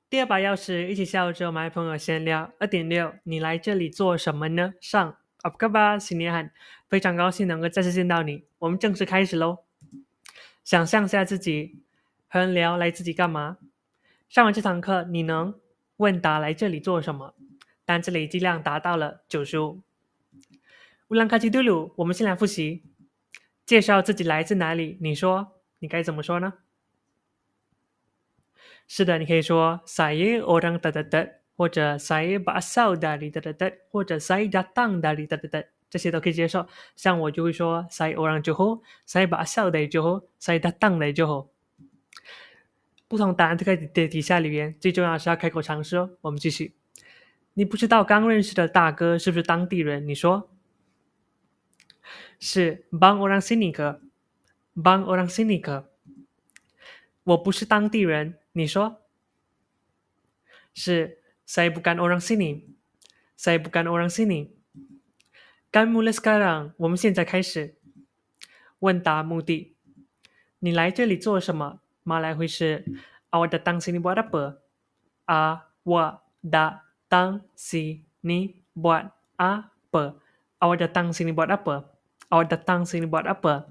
第二把钥匙，一起下午之后买朋友闲聊。2.6，你来这里做什么呢？上 Apa kabar, Sinihan，非常高兴能够再次见到你。我们正式开始喽。想象下自己和人聊来自己干嘛？上完这堂课，你能问答来这里做什么？单词累积量达到了95。Ulang kaji dulu，我们先来复习。介绍自己来自哪里？你说，你该怎么说呢？是的，你可以说 saya orang terdekat，或者 saya berasal dari terdekat，或者 saya datang dari terdekat，这些都可以接受。像我就会说 saya orang Johor，saya berasal dari Johor，saya datang dari Johor。不同答案都可以在底下留言，最重要的是要开口尝试哦。我们继续。你不知道刚认识的大哥是不是当地人？你说是 bang orang sini ke，bang orang sini ke。我不是当地人，你说是 saya bukan orang sini，saya bukan orang sini。Kami mulai sekarang，我们现在开始。问答目的，你来这里做什么？马来会是 awak datang sini buat apa？awak datang sini buat apa？awak datang sini buat apa？awak datang sini buat apa？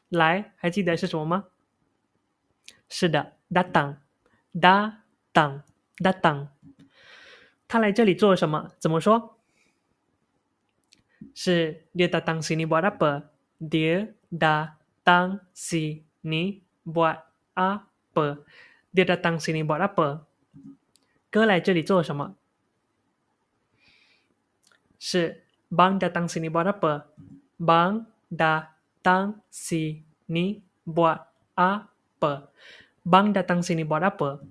来，还记得是什么吗？是的 datang。他来这里做什么？怎么说？是 dia datang sini buat apa？dia datang sini buat apa？dia datang sini buat apa？哥来这里做什么？是 bang datang sini buat apa？bang datang sini buat apa？bang datang sini buat apa？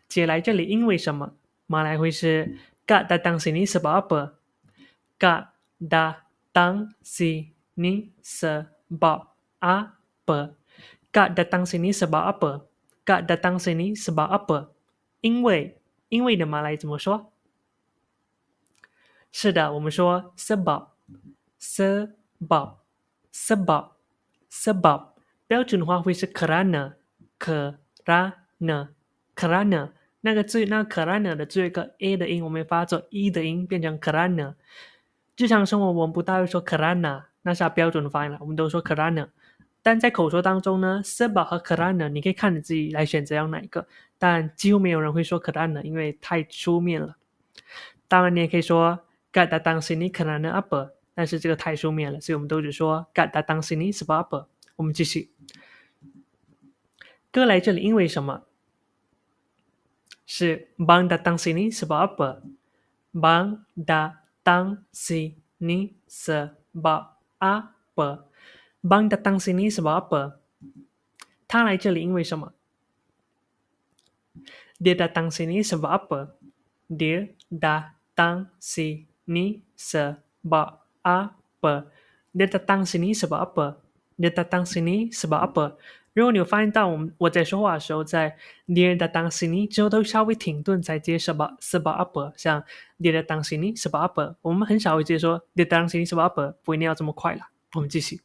姐来这里因为什么？马来会是 kak datang sini sebab apa？kak datang sini sebab apa？kak datang sini sebab apa？kak datang sini sebab apa？因为的马来怎么说？是的，我们说 sebab，sebab，sebab，sebab，标准的话会是 kerana，kerana，kerana，那个 kerana 的最后一个 a 的音，我们发作 e 的音，变成 kerana。日常生活我们不大会说 kerana，那是它标准的发音了，我们都说 kerana。但在口说当中呢 sebab 和 kerana 你可以看你自己来选择要哪一个，但几乎没有人会说 kerana，因为太书面了。当然你也可以说 Kak datang sini kerana apa， 但是这个太书面了，所以我们都只说 Kak datang sini sebab apa。我们继续。哥来这里因为什么？是 Bang datang sini sebab apa？Bang datang sini sebab apa？Bang datang sini sebab apa？他来这里因为什么？ Dia datang sini sebab apa？Dia datang sini sebab apa？Dia datang sini sebab apa？Dia datang sini sebab apa？如果你有发现到我在说话的时候，在 dia datang sini 之后都稍微停顿才接 sebab apa， 像 dia datang sini sebab apa， 我们很少会直接说 dia datang sini sebab apa， 不一定要这么快了。我们继续。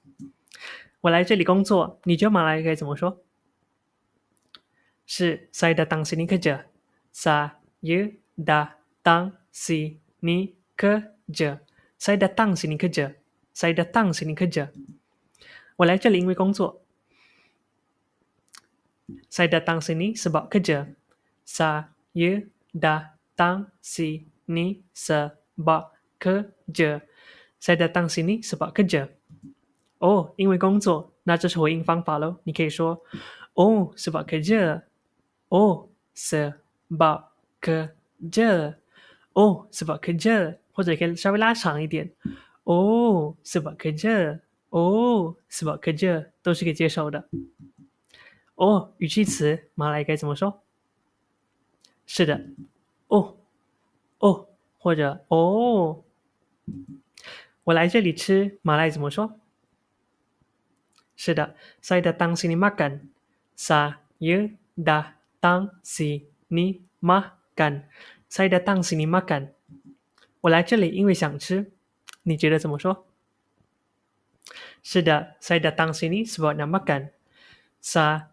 我来这里工作，你觉得马来该怎么说？是 saya datang sini kerja。saya datang sini kerja。saya datang sini kerja。saya datang sini kerja。我来这里因为工作。saya datang sini sebab kerja。saya datang sini sebab kerja。saya datang sini sebab kerja。哦，因为工作，那这是回应方法喽。你可以说 oh sebab kerja。oh sebab kerja。oh sebab kerja， 或者可以稍微拉长一点。oh sebab kerja。oh sebab kerja 都是可以接受的。哦，语气词马来该怎么说？是的，哦哦，或者哦，我来这里吃，马来怎么说？是的 saya datang sini makan。saya datang sini makan。saya datang sini makan。我来这里因为想吃，你觉得怎么说？是的 saya datang sini sebab nak makan。saya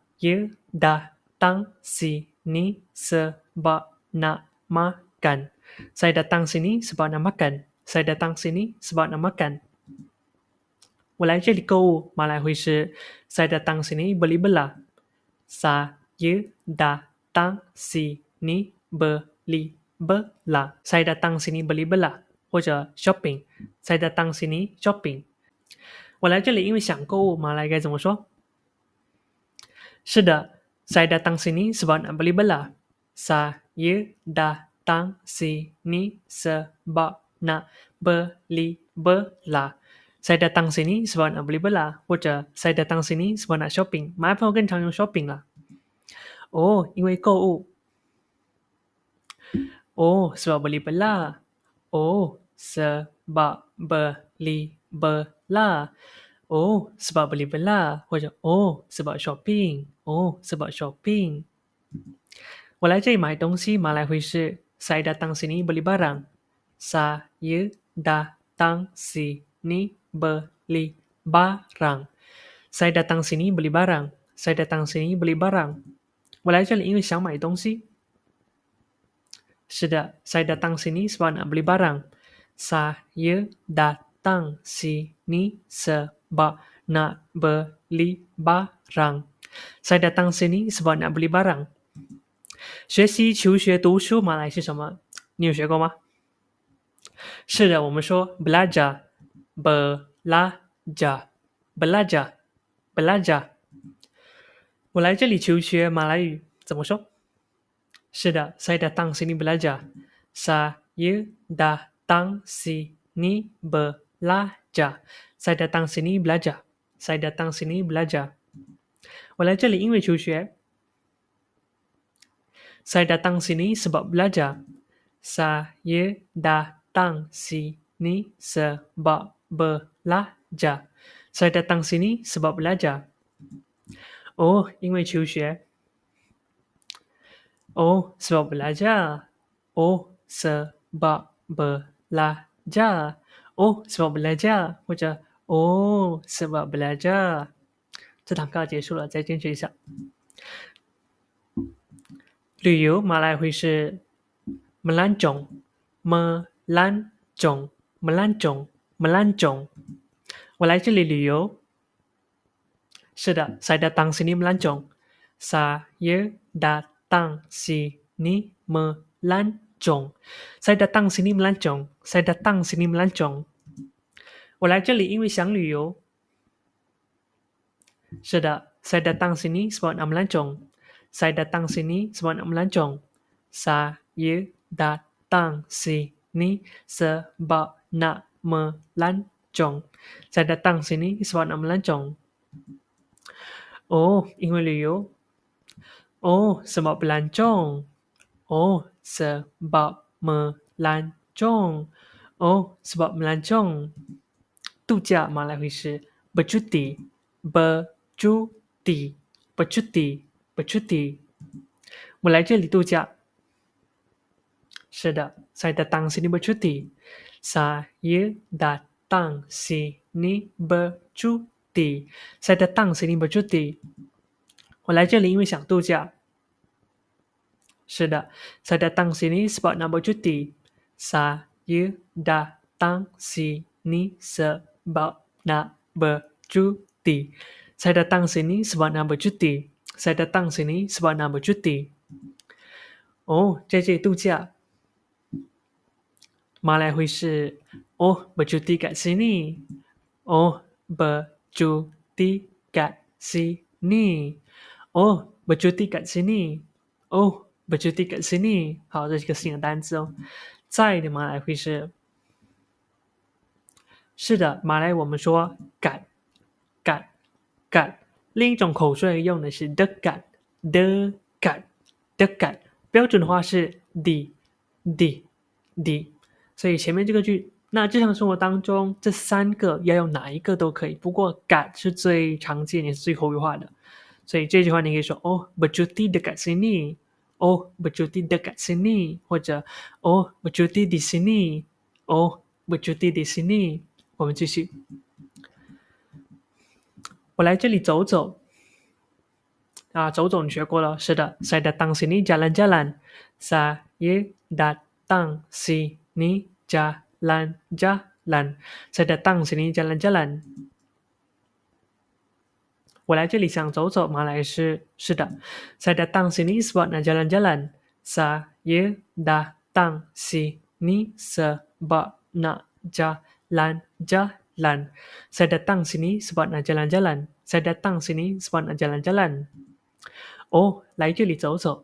datang sini sebab nak makan. Saya datang sini sebab nak makan. Saya datang sini sebab nak makan. 我来这里购物，马来会是 saya datang sini beli belah. Saya datang sini beli belah. Saya datang sini beli belah 或者 shopping. Saya datang sini shopping. 我来这里因为想购物，马来该怎么说？是的， saya datang sini sebab nak beli belah. Saya datang sini sebab nak beli belah. Saya datang sini sebab nak beli belah 或者 saya datang sini sebab nak shopping. 马来朋友更常用 shopping 啦。哦，因为购物。Oh, sebab beli belah. Oh, sebab beli belah. Oh, sebab beli belah 或者 Oh, sebab shopping. Oh, sebab shopping. 我来这里买东西，马来会是 saya datang sini beli barang. Saya datang sini beli barang. Saya datang sini beli barang. Saya datang sini beli barang. 我来这里因为想买东西。是的， saya datang sini sebab nak beli barang. Saya datang sini sebab nak beli barang. Saya datang sini sebab nak beli barang. 学习、求学、读书，马来是什么？你有学过吗？是的，我们说 belajar, belajar, belajar, belajar。我来这里求学马来语怎么说？是的， saya datang sini belajar. Saya datang sini belajar. Saya datang sini belajar. Saya datang sini belajar. 我来这里因为求学。Saya datang sini sebab belajar. Saya datang sini sebab belajar. Saya datang sini sebab belajar. Oh, 因为求学。Oh, sebab belajar. Oh, sebab belajar. Oh, sebab belajar 或者 Oh, sebab belajar。这堂课结束了，再坚持一下。旅游马来会是 melancong, melancong, melancong, melancong。我来这里旅游。是的， saya datang sini melancong. Saya datang sini melancong. Saya datang sini melancong. Saya datang sini melancong. 我来这里因为想旅游。是的， saya datang sini sebab nak melancong. Saya datang sini sebab nak melancong. Saya datang sini sebab nak melancong. Saya datang sini sebab nak melancong. Oh, 因为旅游。Oh, sebab melancong. Oh, sebab melancong. Oh, sebab melancong. 度假马来会是 bercuti, bercuti, bercuti, bercuti。我来这里度假。是的， saya datang sini bercuti. Saya datang sini bercuti. Saya datang sini bercuti. 我来这里因为想度假。是的， saya datang sini sebab nak bercuti. Saya datang sini sebab nak bercuti. Saya datang sini sebab nak bercuti. Saya datang sini sebab nak bercuti. Oh, 在这里度假。马来会是 Oh, bercuti kat sini. Oh, bercuti kat sini. Oh, bercuti kat sini. Oh, bercuti kat sini. 好，这是一个新的单词哦。在的马来会是是的，马来我们说赶赶赶。另一种口说用的是 dekat dekat dekat。标准的话是 di di di。所以前面这个句，那日常生活当中这三个要用哪一个都可以，不过赶是最常见也是最口语化的。所以这句话你可以说 Oh, bercuti dekat sini. Oh, bercuti dekat sini. 或者 Oh, bercuti di sini. Oh, bercuti di sini. 我们继续。我来这里走走。走走你学过了。是的， saya datang sini jalan-jalan. Saya Saya datang sini jalan-jalan. Saya datang sini jalan-jalan。我来这里想走走，马来是的。Saya datang sini sebab nak jalan-jalan. Saya datang sini sebab nak jalan-jalan. Saya datang sini sebab nak jalan-jalan. Saya datang sini sebab nak jalan-jalan. 哦，来这里走走。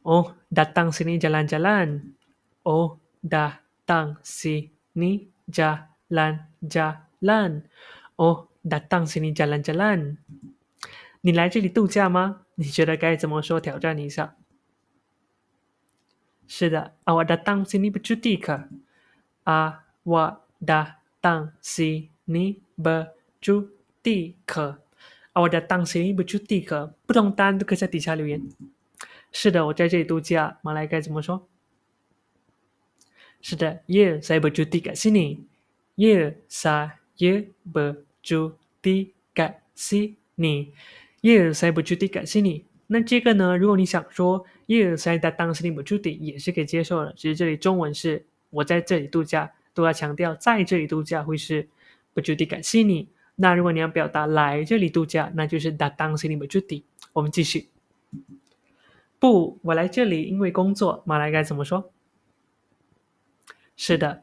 Oh, datang sini jalan-jalan. Oh, datang sini jalan-jalan. Oh, datang sini jalan-jalan. 你来这里度假吗？你觉得该怎么说？挑战你一下。是的 awak datang sini bercuti ke? Awak datang sini bercuti ke? Awak datang sini bercuti ke? 不同答案都可以在底下留言。是的，我在这里度假。马来该怎么说？是的 ，Ya, saya bercuti kat sini. Ya, saya bercuti kat sini. Ya, saya bercuti kat sini. 那这个呢？如果你想说 Ya, saya datang sini bercuti 也是可以接受的。只是这里中文是我在这里度假，都要强调在这里度假会是 bercuti kat sini。那如果你要表达来这里度假，那就是 datang sini bercuti。我们继续。不，我来这里因为工作。马来该怎么说？是的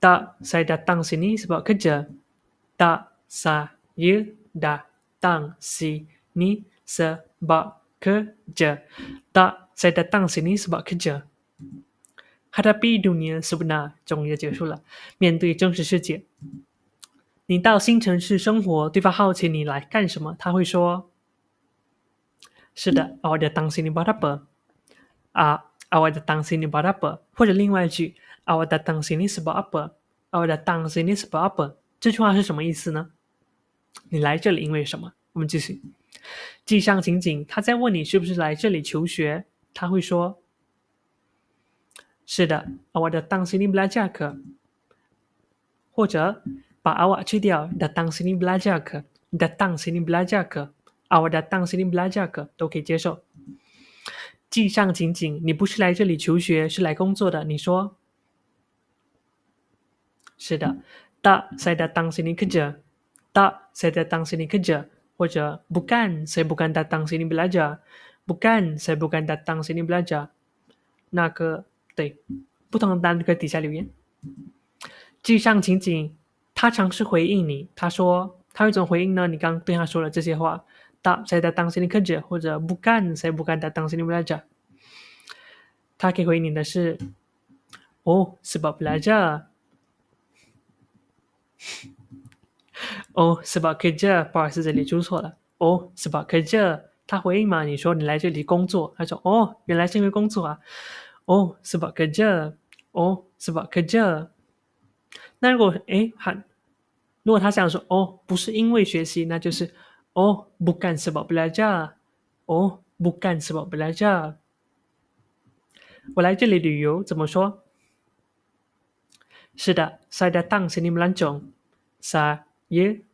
Tak, saya datang sini sebab kerja. Tak, saya datang sini sebab kerja. Tak, saya datang sini sebab kerja. Hadapi dunia sebenar 终于结束了。面对真实世界。你到新城市生活，对方好奇你来干什么，他会说是的 awak datang sini buat apa? Awak datang sini buat apa? 或者另外一句 awak datang sini sebab apa? Awak datang sini sebab apa? 这句话是什么意思呢？你来这里因为什么？我们继续。记上情景，他在问你是不是来这里求学，他会说是的 awak datang sini belajar ke? 或者把 awak 去掉 datang sini belajar ke? datang sini belajar ke? awak datang sini belajar ke? 都可以接受。记上情景，你不是来这里求学，是来工作的。你说是的 Tak, saya datang sini kerja. Tak, saya datang sini kerja. 或者 Bukan, saya bukan datang sini belajar. Bukan, saya bukan datang sini belajar. 那个对，不同的答案可以底下留言。记上情景，他尝试回应你，他说他会怎么回应呢？你刚对他说了这些话。Tak, saya datang sini kerja 或者 Bukan, saya bukan datang sini belajar。他可以回应你的是 Oh, sebab belajar。Oh, sebab kerja， 不好意思，这里出错了。Oh, sebab kerja， 他回应嘛？你说你来这里工作，他说哦，原来是因为工作啊。Oh, sebab kerja。Oh, sebab kerja。那如果如果他想说哦，不是因为学习，那就是哦，bukan sebab belajar。哦，bukan sebab belajar。我来这里旅游怎么说？是的 saya datang sini melancong. Saya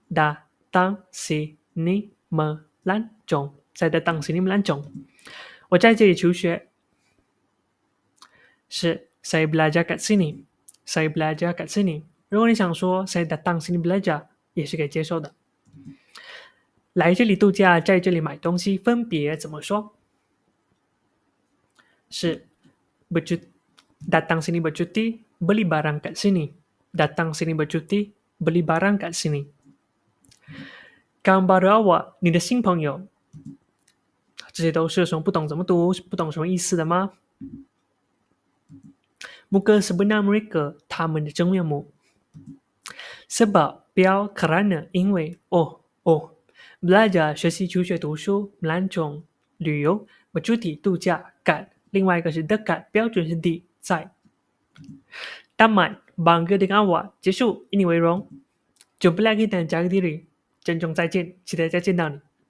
datang sini melancong. Saya datang sini melancong. 我在这里求学。是 saya belajar kat sini. Saya belajar kat sini. 如果你想说 saya datang sini belajar 也是可以接受的。来这里度假，在这里买东西，分别怎么说？是 datang sini bercuti, beli barang kat sini. Datang sini bercuti, beli barang kat sini. Kawan baru awak, 你的新朋友，这些都是什么不懂怎么读，不懂什么意思的吗？ Muka sebenar mereka, 他们的真面目。Sebab, 标 kerana, 因为 belajar 学习求学读书 melancong 旅游 bercuti 度假 kat 另外一个是 dekat 标准是 di 在 tamat bangga dengan awak 结束以你为荣 jumpa lagi dan jaga diri 珍重再见期待再见到你